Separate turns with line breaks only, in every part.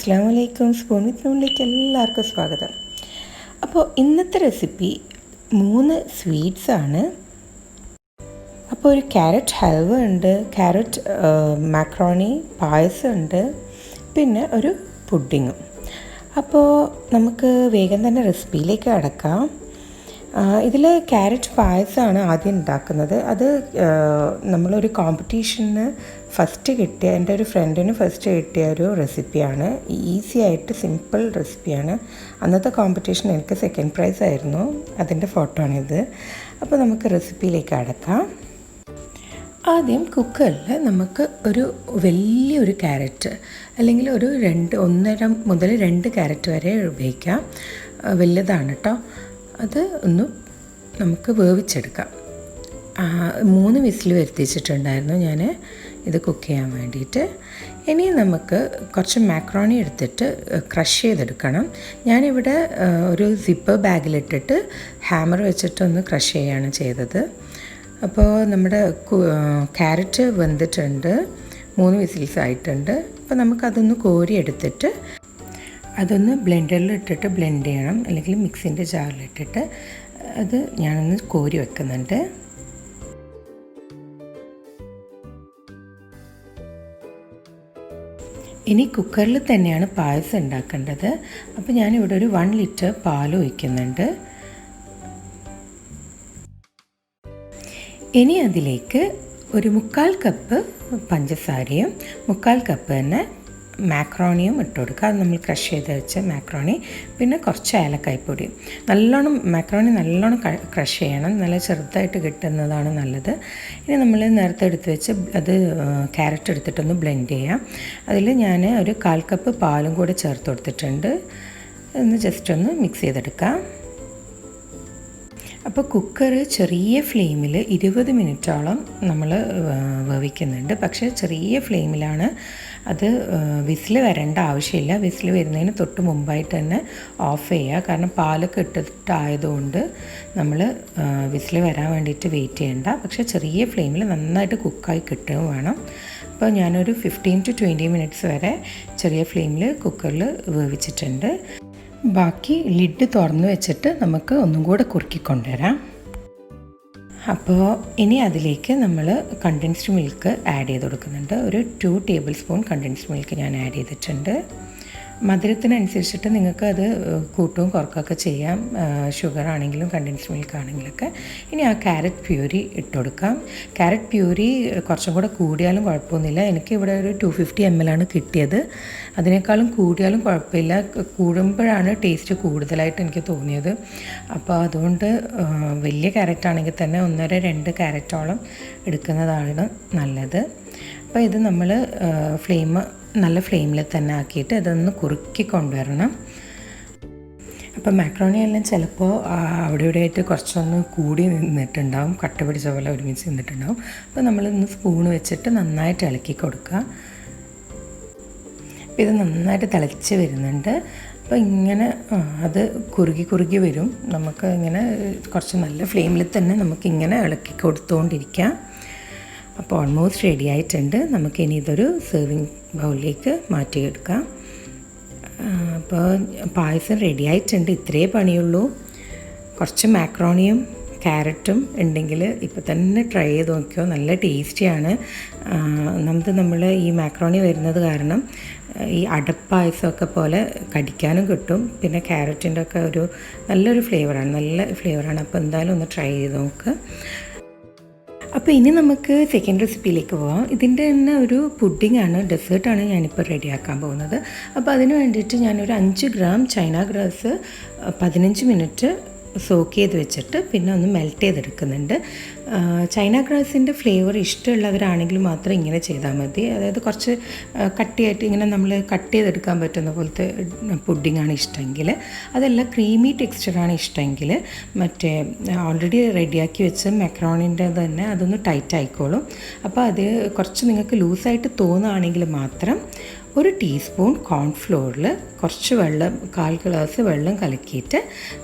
അസ്സലാമു അലൈക്കും. സ്പൂൺ വിത്ത് നൂണിലേക്ക് എല്ലാവർക്കും സ്വാഗതം. അപ്പോൾ ഇന്നത്തെ റെസിപ്പി 3 സ്വീറ്റ്സാണ്. അപ്പോൾ ഒരു ക്യാരറ്റ് ഹൽവ ഉണ്ട്, ക്യാരറ്റ് മാക്രോണി പായസം ഉണ്ട്, പിന്നെ ഒരു പുഡിങ്ങും. അപ്പോൾ നമുക്ക് വേഗം തന്നെ റെസിപ്പിയിലേക്ക് കടക്കാം. ഇതിൽ ക്യാരറ്റ് പായസമാണ് ആദ്യം ഉണ്ടാക്കുന്നത്. അത് നമ്മളൊരു കോമ്പറ്റീഷന് ഫസ്റ്റ് കിട്ടിയ എൻ്റെ ഒരു ഫ്രണ്ടിന് ഫസ്റ്റ് കിട്ടിയ ഒരു റെസിപ്പിയാണ്. ഈസി ആയിട്ട് സിമ്പിൾ റെസിപ്പിയാണ്. അന്നത്തെ കോമ്പറ്റീഷൻ എനിക്ക് സെക്കൻഡ് പ്രൈസ് ആയിരുന്നു. അതിൻ്റെ ഫോട്ടോ ആണിത്. അപ്പോൾ നമുക്ക് റെസിപ്പിയിലേക്ക് കടക്കാം. ആദ്യം കുക്കറിൽ നമുക്ക് ഒരു വലിയൊരു ക്യാരറ്റ് അല്ലെങ്കിൽ ഒരു 1.5 മുതൽ 2 ക്യാരറ്റ് വരെ ഉപയോഗിക്കാം. വലുതാണ് കേട്ടോ. അത് ഒന്ന് നമുക്ക് വേവിച്ചെടുക്കാം. 3 വിസിൽ വരുത്തിച്ചിട്ടുണ്ടായിരുന്നു ഞാൻ ഇത് കുക്ക് ചെയ്യാൻ വേണ്ടിയിട്ട്. ഇനി നമുക്ക് കുറച്ച് മാക്രോണി എടുത്തിട്ട് ക്രഷ് ചെയ്തെടുക്കണം. ഞാനിവിടെ ഒരു സിപ്പർ ബാഗിലിട്ടിട്ട് ഹാമർ വെച്ചിട്ടൊന്ന് ക്രഷ് ചെയ്യുകയാണ് ചെയ്തത്. അപ്പോൾ നമ്മുടെ ക്യാരറ്റ് വെന്തിട്ടുണ്ട്, 3 വിസിൽസ് ആയിട്ടുണ്ട്. അപ്പോൾ നമുക്കതൊന്ന് കോരി എടുത്തിട്ട് അതൊന്ന് ബ്ലെൻഡറിൽ ഇട്ടിട്ട് ബ്ലെൻഡ് ചെയ്യണം, അല്ലെങ്കിൽ മിക്സിൻ്റെ ജാറിലിട്ടിട്ട് അത് ഞാനൊന്ന് കോരി വെക്കുന്നുണ്ട്. ഇനി കുക്കറിൽ തന്നെയാണ് പായസം ഉണ്ടാക്കേണ്ടത്. അപ്പോൾ ഞാനിവിടെ ഒരു 1 ലിറ്റർ പാൽ ഒഴിക്കുന്നുണ്ട്. ഇനി അതിലേക്ക് ഒരു 3/4 കപ്പ് പഞ്ചസാരയും 3/4 കപ്പ് തന്നെ മാക്രോണിയും ഇട്ട് കൊടുക്കുക. അത് നമ്മൾ ക്രഷ് ചെയ്ത് വെച്ച മാക്രോണി, പിന്നെ കുറച്ച് ഏലക്കായ്പ്പൊടിയും. മാക്രോണി നല്ലോണം ക്രഷ് ചെയ്യണം, നല്ല ചെറുതായിട്ട് കിട്ടുന്നതാണ് നല്ലത്. ഇനി നമ്മൾ നേരത്തെ എടുത്ത് വെച്ച് അത് ക്യാരറ്റ് എടുത്തിട്ടൊന്ന് ബ്ലെൻഡ് ചെയ്യാം. അതിൽ ഞാൻ ഒരു 1/4 കപ്പ് പാലും കൂടെ ചേർത്ത് കൊടുത്തിട്ടുണ്ട്. ഒന്ന് ജസ്റ്റ് ഒന്ന് മിക്സ് ചെയ്തെടുക്കാം. അപ്പോൾ കുക്കർ ചെറിയ ഫ്ലെയിമിൽ 20 മിനിറ്റോളം നമ്മൾ വേവിക്കുന്നുണ്ട്. പക്ഷേ ചെറിയ ഫ്ലെയിമിലാണ്. അത് വിസിൽ വരേണ്ട ആവശ്യമില്ല. വിസിൽ വരുന്നതിന് തൊട്ട് മുമ്പായിട്ട് തന്നെ ഓഫ് ചെയ്യുക. കാരണം പാലൊക്കെ ഇട്ടിട്ടായതുകൊണ്ട് നമ്മൾ വിസിൽ വരാൻ വേണ്ടിയിട്ട് വെയിറ്റ് ചെയ്യേണ്ട. പക്ഷേ ചെറിയ ഫ്ലെയിമിൽ നന്നായിട്ട് കുക്കായി കിട്ടുകയും വേണം. അപ്പോൾ ഞാനൊരു 15 to 20 മിനിറ്റ്സ് വരെ ചെറിയ ഫ്ലെയിമിൽ കുക്കറിൽ വേവിച്ചിട്ടുണ്ട്. ബാക്കി ലിഡ് തുറന്ന് വെച്ചിട്ട് നമുക്ക് ഒന്നും കൂടെ കുറുക്കിക്കൊണ്ടുവരാം. അപ്പോൾ ഇനി അതിലേക്ക് നമ്മൾ കണ്ടൻസ്ഡ് മിൽക്ക് ആഡ് ചെയ്ത് കൊടുക്കുന്നുണ്ട്. ഒരു 2 ടേബിൾ സ്പൂൺ കണ്ടൻസ്ഡ് മിൽക്ക് ഞാൻ ആഡ് ചെയ്തിട്ടുണ്ട്. മധുരത്തിനനുസരിച്ചിട്ട് നിങ്ങൾക്ക് അത് കൂട്ടവും കുറക്കൊക്കെ ചെയ്യാം, ഷുഗർ ആണെങ്കിലും കണ്ടൻസ്ഡ് മിൽക്ക് ആണെങ്കിലൊക്കെ. ഇനി ആ ക്യാരറ്റ് പ്യൂരി ഇട്ട് കൊടുക്കാം. ക്യാരറ്റ് പ്യൂരി കുറച്ചും കൂടെ കൂടിയാലും കുഴപ്പമൊന്നുമില്ല. എനിക്ക് ഇവിടെ ഒരു 250 ml ആണ് കിട്ടിയത്. അതിനേക്കാളും കൂടിയാലും കുഴപ്പമില്ല. കൂടുമ്പോഴാണ് ടേസ്റ്റ് കൂടുതലായിട്ട് എനിക്ക് തോന്നിയത്. അപ്പോൾ അതുകൊണ്ട് വലിയ ക്യാരറ്റ് ആണെങ്കിൽ തന്നെ 1.5-2 ക്യാരറ്റോളം എടുക്കുന്നതാണ് നല്ലത്. അപ്പോൾ ഇത് നമ്മൾ നല്ല ഫ്ലെയിമിൽ തന്നെ ആക്കിയിട്ട് അതൊന്ന് കുറുക്കി കൊണ്ടുവരണം. അപ്പോൾ മാക്രോണി എല്ലാം ചിലപ്പോൾ അവിടെ ഇവിടെ ആയിട്ട് കുറച്ചൊന്ന് കൂടി നിന്നിട്ടുണ്ടാവും, കട്ട പിടിച്ച പോലെ ഒരുമിച്ച് നിന്നിട്ടുണ്ടാവും. അപ്പോൾ നമ്മളൊന്ന് സ്പൂൺ വെച്ചിട്ട് നന്നായിട്ട് ഇളക്കി കൊടുക്കുക. അപ്പോൾ ഇത് നന്നായിട്ട് തിളച്ച് വരുന്നുണ്ട്. അപ്പോൾ ഇങ്ങനെ അത് കുറുകി വരും. നമുക്ക് ഇങ്ങനെ കുറച്ച് നല്ല ഫ്ലെയിമിൽ തന്നെ നമുക്കിങ്ങനെ ഇളക്കി കൊടുത്തുകൊണ്ടിരിക്കാം. അപ്പോൾ ഓൾമോസ്റ്റ് റെഡി ആയിട്ടുണ്ട്. നമുക്കിനി ഇതൊരു സെർവിങ് ബൗളിലേക്ക് മാറ്റിയെടുക്കാം. അപ്പോൾ പായസം റെഡി ആയിട്ടുണ്ട്. ഇത്രയേ പണിയുള്ളൂ. കുറച്ച് മാക്രോണിയും ക്യാരറ്റും ഉണ്ടെങ്കിൽ ഇപ്പോൾ തന്നെ ട്രൈ ചെയ്ത് നോക്കിയോ, നല്ല ടേസ്റ്റിയാണ്. നമ്മൾ ഈ മാക്രോണി വരുന്നത് കാരണം ഈ അടപ്പായസമൊക്കെ പോലെ കടിക്കാനും കിട്ടും. പിന്നെ ക്യാരറ്റിൻ്റെ ഒക്കെ ഒരു നല്ലൊരു ഫ്ലേവറാണ്. അപ്പോൾ എന്തായാലും ഒന്ന് ട്രൈ ചെയ്ത് നോക്ക്. അപ്പോൾ ഇനി നമുക്ക് സെക്കൻഡ് റെസിപ്പിയിലേക്ക് പോകാം. ഇതിൻ്റെ തന്നെ ഒരു പുഡിങ്ങാണ്, ഡെസേർട്ടാണ് ഞാനിപ്പോൾ റെഡിയാക്കാൻ പോകുന്നത്. അപ്പോൾ അതിന് വേണ്ടിയിട്ട് ഞാനൊരു 5 gram China grass 15 minute soak ചെയ്ത് വെച്ചിട്ട് പിന്നെ ഒന്ന് മെൽറ്റ് ചെയ്തെടുക്കുന്നുണ്ട്. ചൈന ഗ്രാസിൻ്റെ ഫ്ലേവർ ഇഷ്ടമുള്ളവരാണെങ്കിൽ മാത്രം ഇങ്ങനെ ചെയ്താൽ മതി. അതായത് കുറച്ച് കട്ടിയായിട്ട് ഇങ്ങനെ നമ്മൾ കട്ട് ചെയ്തെടുക്കാൻ പറ്റുന്ന പോലത്തെ പുഡിങ്ങാണ് ഇഷ്ടമെങ്കിൽ, അതല്ല ക്രീമി ടെക്സ്ചറാണ് ഇഷ്ടമെങ്കിൽ മറ്റേ ഓൾറെഡി റെഡിയാക്കി വെച്ച് മാക്രോണിൻ്റെ തന്നെ അതൊന്ന് ടൈറ്റ് ആയിക്കോളും. അപ്പോൾ അത് കുറച്ച് നിങ്ങൾക്ക് ലൂസായിട്ട് തോന്നുകയാണെങ്കിൽ മാത്രം 1 ടീസ്പൂൺ കോൺഫ്ലോറിൽ കുറച്ച് വെള്ളം, 1/4 ഗ്ലാസ് വെള്ളം കലക്കിയിട്ട്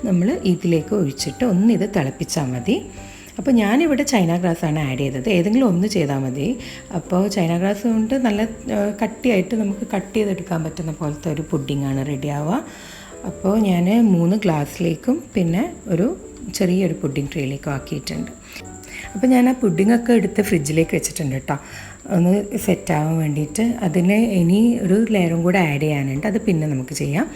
നമ്മൾ ഇതിലേക്ക് ഒഴിച്ചിട്ട് ഇത് തിളപ്പിച്ചാൽ മതി. അപ്പോൾ ഞാനിവിടെ ചൈന ഗ്രാസാണ് ആഡ് ചെയ്തത്. ഏതെങ്കിലും ഒന്ന് ചെയ്താൽ മതി. അപ്പോൾ ചൈന ഗ്രാസ് കൊണ്ട് നല്ല കട്ടിയായിട്ട് നമുക്ക് കട്ട് ചെയ്തെടുക്കാൻ പറ്റുന്ന പോലത്തെ ഒരു പുഡിങ്ങാണ് റെഡിയാവുക. അപ്പോൾ ഞാൻ 3 ഗ്ലാസ്സിലേക്കും പിന്നെ ഒരു ചെറിയൊരു പുഡിംഗ് ട്രേയിലേക്കും ആക്കിയിട്ടുണ്ട്. അപ്പോൾ ഞാൻ ആ പുഡിങ്ങൊക്കെ എടുത്ത് ഫ്രിഡ്ജിലേക്ക് വെച്ചിട്ടുണ്ട് കേട്ടോ, ഒന്ന് സെറ്റാവാൻ വേണ്ടിയിട്ട്. അതിന് ഇനി ഒരു ലെയറും കൂടെ ആഡ് ചെയ്യാനുണ്ട്, അത് പിന്നെ നമുക്ക് ചെയ്യാം.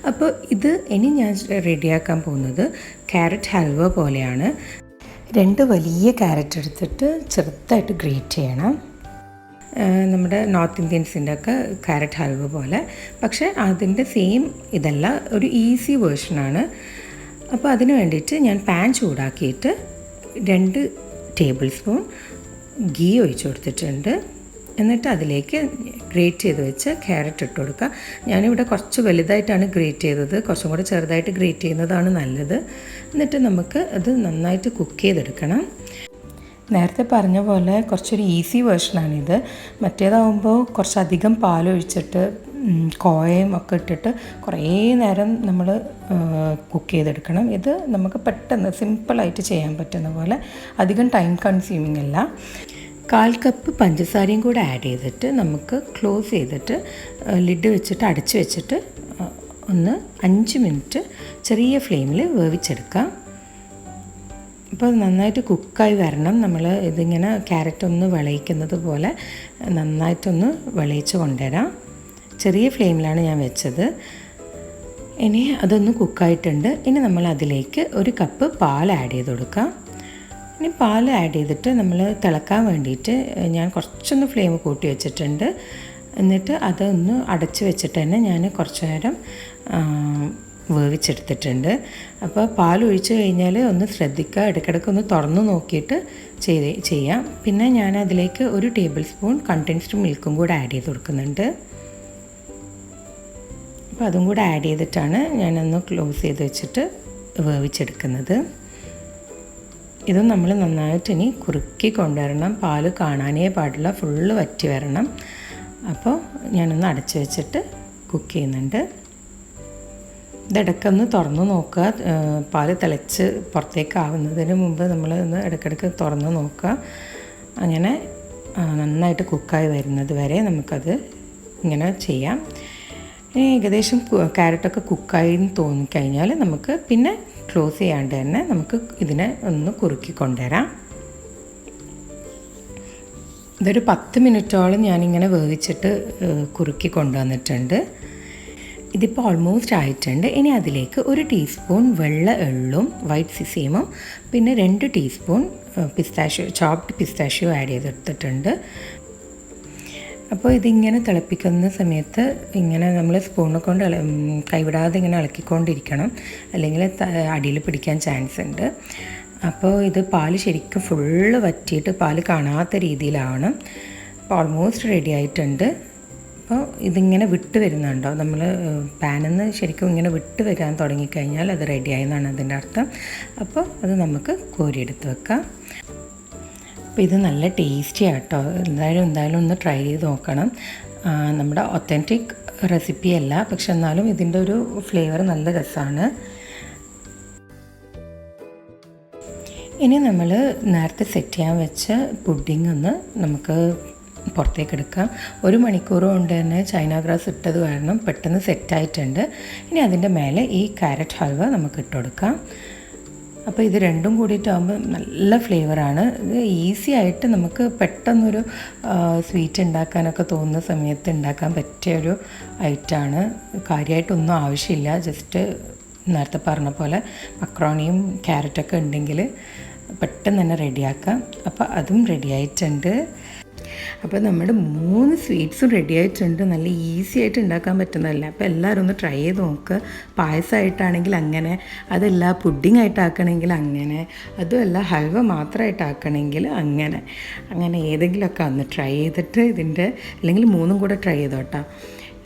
അപ്പോൾ ഇത് ഇനി ഞാൻ റെഡിയാക്കാൻ പോകുന്നത് ക്യാരറ്റ് ഹൽവ പോലെയാണ്. 2 വലിയ ക്യാരറ്റ് എടുത്തിട്ട് ചെറുതായിട്ട് ഗ്രേറ്റ് ചെയ്യണം. നമ്മുടെ നോർത്ത് ഇന്ത്യൻസിൻ്റെ ഒക്കെ ക്യാരറ്റ് ഹൽവ പോലെ, പക്ഷേ അതിൻ്റെ സെയിം ഇതല്ല, ഒരു ഈസി വേർഷനാണ്. അപ്പോൾ അതിന് വേണ്ടിയിട്ട് ഞാൻ പാൻ ചൂടാക്കിയിട്ട് 2 ടേബിൾ സ്പൂൺ ഗീ ഒഴിച്ച് കൊടുത്തിട്ടുണ്ട്. എന്നിട്ട് അതിലേക്ക് ഗ്രേറ്റ് ചെയ്ത് വെച്ച് ക്യാരറ്റ് ഇട്ട് കൊടുക്കുക. ഞാനിവിടെ കുറച്ച് വലുതായിട്ടാണ് ഗ്രേറ്റ് ചെയ്തത്, കുറച്ചും കൂടെ ചെറുതായിട്ട് ഗ്രേറ്റ് ചെയ്യുന്നതാണ് നല്ലത്. എന്നിട്ട് നമുക്ക് അത് നന്നായിട്ട് കുക്ക് ചെയ്തെടുക്കണം. നേരത്തെ പറഞ്ഞ പോലെ കുറച്ചൊരു ഈസി വേർഷനാണിത്. മറ്റേതാവുമ്പോൾ കുറച്ചധികം പാലൊഴിച്ചിട്ട് കോയയും ഒക്കെ ഇട്ടിട്ട് കുറേ നേരം നമ്മൾ കുക്ക് ചെയ്തെടുക്കണം. ഇത് നമുക്ക് പെട്ടെന്ന് സിമ്പിളായിട്ട് ചെയ്യാൻ പറ്റുന്ന പോലെ, അധികം ടൈം കൺസ്യൂമിംഗ് അല്ല. 1/4 കപ്പ് പഞ്ചസാരയും കൂടെ ആഡ് ചെയ്തിട്ട് നമുക്ക് ക്ലോസ് ചെയ്തിട്ട് ലിഡ് വെച്ചിട്ട് അടച്ച് വെച്ചിട്ട് ഒന്ന് 5 മിനിറ്റ് ചെറിയ ഫ്ലെയിമിൽ വേവിച്ചെടുക്കാം. അപ്പോൾ നന്നായിട്ട് കുക്കായി വരണം. നമ്മൾ ഇതിങ്ങനെ ക്യാരറ്റ് ഒന്ന് വിളയിക്കുന്നത് പോലെ നന്നായിട്ടൊന്ന് വിളയിച്ച് കൊണ്ടുവരാം. ചെറിയ ഫ്ലെയിമിലാണ് ഞാൻ വെച്ചത്. ഇനി അതൊന്ന് കുക്കായിട്ടുണ്ട്. ഇനി നമ്മൾ അതിലേക്ക് 1 കപ്പ് പാൽ ആഡ് ചെയ്ത് കൊടുക്കാം. ഇനി പാൽ ആഡ് ചെയ്തിട്ട് നമ്മൾ തിളക്കാൻ വേണ്ടിയിട്ട് ഞാൻ കുറച്ചൊന്ന് ഫ്ലെയിം കൂട്ടി വെച്ചിട്ടുണ്ട്. എന്നിട്ട് അതൊന്ന് അടച്ച് വെച്ചിട്ട് തന്നെ ഞാൻ കുറച്ച് നേരം വേവിച്ചെടുത്തിട്ടുണ്ട്. അപ്പോൾ പാൽ ഒഴിച്ച് കഴിഞ്ഞാൽ ഒന്ന് ശ്രദ്ധിക്കുക, ഇടയ്ക്കിടയ്ക്ക് ഒന്ന് തുറന്ന് നോക്കിയിട്ട് ചെയ്യാം. പിന്നെ ഞാൻ അതിലേക്ക് 1 ടേബിൾ സ്പൂൺ കണ്ടൻസ്ഡ് മിൽക്കും കൂടെ ആഡ് ചെയ്ത് കൊടുക്കുന്നുണ്ട്. അപ്പോൾ അതും കൂടെ ആഡ് ചെയ്തിട്ടാണ് ഞാനൊന്ന് ക്ലോസ് ചെയ്ത് വെച്ചിട്ട് വേവിച്ചെടുക്കുന്നത്. ഇതും നമ്മൾ നന്നായിട്ട് ഇനി കുറുക്കി കൊണ്ടുവരണം. പാല് കാണാനേ പാടില്ല, ഫുള്ള് വറ്റി വരണം. അപ്പോൾ ഞാനൊന്ന് അടച്ച് വെച്ചിട്ട് കുക്ക് ചെയ്യുന്നുണ്ട്. ഇടയ്ക്കൊന്ന് തുറന്ന് നോക്കുക, പാല് തിളച്ച് പുറത്തേക്കാവുന്നതിന് മുമ്പ് നമ്മൾ ഒന്ന് ഇടയ്ക്കിടയ്ക്ക് തുറന്ന് നോക്കുക. അങ്ങനെ നന്നായിട്ട് കുക്കായി വരുന്നത് വരെ നമുക്കത് ഇങ്ങനെ ചെയ്യാം. ഏകദേശം ക്യാരറ്റൊക്കെ കുക്കായി തോന്നിക്കഴിഞ്ഞാൽ നമുക്ക് പിന്നെ ക്ലോസ് ചെയ്യാണ്ട് തന്നെ നമുക്ക് ഇതിനെ ഒന്ന് കുറുക്കി കൊണ്ടുവരാം. ഇതൊരു 10 മിനിറ്റോളം ഞാനിങ്ങനെ വേവിച്ചിട്ട് കുറുക്കി കൊണ്ടുവന്നിട്ടുണ്ട്. ഇതിപ്പോൾ ഓൾമോസ്റ്റ് ആയിട്ടുണ്ട്. ഇനി അതിലേക്ക് 1 ടീസ്പൂൺ വെള്ള എള്ളും വൈറ്റ് സിസേമും പിന്നെ 2 ടീസ്പൂൺ ചോപ്ഡ് പിസ്താഷ്യോ ആഡ് ചെയ്തെടുത്തിട്ടുണ്ട്. അപ്പോൾ ഇതിങ്ങനെ തിളപ്പിക്കുന്ന സമയത്ത് ഇങ്ങനെ നമ്മൾ സ്പൂണിനെ കൊണ്ട് കൈവിടാതെ ഇങ്ങനെ ഇളക്കിക്കൊണ്ടിരിക്കണം, അല്ലെങ്കിൽ അടിയിൽ പിടിക്കാൻ ചാൻസ് ഉണ്ട്. അപ്പോൾ ഇത് പാല് ശരിക്കും ഫുള്ള് വറ്റിയിട്ട് പാല് കാണാത്ത രീതിയിലാവണം. അപ്പോൾ ഓൾമോസ്റ്റ് റെഡി ആയിട്ടുണ്ട്. അപ്പോൾ ഇതിങ്ങനെ വിട്ട് വരുന്നുണ്ടോ, നമ്മൾ പാനിൽ നിന്ന് ശരിക്കും ഇങ്ങനെ വിട്ട് വരാൻ തുടങ്ങിക്കഴിഞ്ഞാൽ അത് റെഡിയായി എന്നാണ് അതിൻ്റെ അർത്ഥം. അപ്പോൾ അത് നമുക്ക് കോരിയെടുത്ത് വെക്കാം. അപ്പോൾ ഇത് നല്ല ടേസ്റ്റി ആട്ടോ, എന്തായാലും ഒന്ന് ട്രൈ ചെയ്ത് നോക്കണം. നമ്മുടെ ഒത്തൻറ്റിക് റെസിപ്പി അല്ല, പക്ഷെ എന്നാലും ഇതിൻ്റെ ഒരു ഫ്ലേവർ നല്ല രസമാണ്. ഇനി നമ്മൾ നേരത്തെ സെറ്റ് ചെയ്യാൻ വെച്ച പുഡിംഗ് ഒന്ന് നമുക്ക് പുറത്തേക്ക് എടുക്കാം. 1 മണിക്കൂർ കൊണ്ട് തന്നെ ചൈന ഗ്രാസ് ഇട്ടത് കാരണം പെട്ടെന്ന് സെറ്റായിട്ടുണ്ട്. ഇനി അതിൻ്റെ മേലെ ഈ ക്യാരറ്റ് ഹൽവ നമുക്ക് ഇട്ട് കൊടുക്കാം. അപ്പോൾ ഇത് രണ്ടും കൂടിയിട്ടാകുമ്പോൾ നല്ല ഫ്ലേവറാണ്. ഇത് ഈസി ആയിട്ട് നമുക്ക് പെട്ടെന്നൊരു സ്വീറ്റ് ഉണ്ടാക്കാനൊക്കെ തോന്നുന്ന സമയത്ത് ഉണ്ടാക്കാൻ പറ്റിയൊരു ഐറ്റമാണ്. കാര്യമായിട്ടൊന്നും ആവശ്യമില്ല, ജസ്റ്റ് നേരത്തെ പറഞ്ഞ പോലെ മക്രോണിയും ക്യാരറ്റൊക്കെ ഉണ്ടെങ്കിൽ പെട്ടെന്ന് തന്നെ റെഡിയാക്കാം. അപ്പോൾ അതും റെഡിയായിട്ടുണ്ട്. അപ്പോൾ നമ്മുടെ 3 സ്വീറ്റ്സും റെഡി ആയിട്ടുണ്ട്. നല്ല ഈസി ആയിട്ട് ഉണ്ടാക്കാൻ പറ്റുന്നതല്ല. അപ്പോൾ എല്ലാവരും ഒന്ന് ട്രൈ ചെയ്ത് നോക്കുക. പായസമായിട്ടാണെങ്കിൽ അങ്ങനെ, അതല്ല പുഡിംഗ് ആയിട്ടാക്കണമെങ്കിൽ അങ്ങനെ, അതുമല്ല ഹൽവ മാത്രമായിട്ടാക്കണമെങ്കിൽ അങ്ങനെ ഏതെങ്കിലുമൊക്കെ ഒന്ന് ട്രൈ ചെയ്തിട്ട് ഇതിൻ്റെ അല്ലെങ്കിൽ 3ഉം കൂടെ ട്രൈ ചെയ്തോട്ടാ.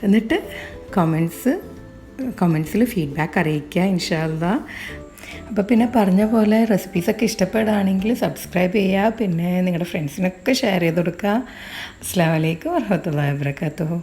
എന്നിട്ട് കമൻസിൽ ഫീഡ്ബാക്ക് അറിയിക്കുക ഇൻഷാ അല്ലാ. അപ്പോൾ പിന്നെ പറഞ്ഞ പോലെ റെസിപ്പീസൊക്കെ ഇഷ്ടപ്പെടുകയാണെങ്കിൽ സബ്സ്ക്രൈബ് ചെയ്യുക, പിന്നെ നിങ്ങളുടെ ഫ്രണ്ട്സിനൊക്കെ ഷെയർ ചെയ്ത് കൊടുക്കുക. അസ്സലാമു അലൈക്കും വറഹ്മത്തുള്ളാഹി വബറകാതുഹു.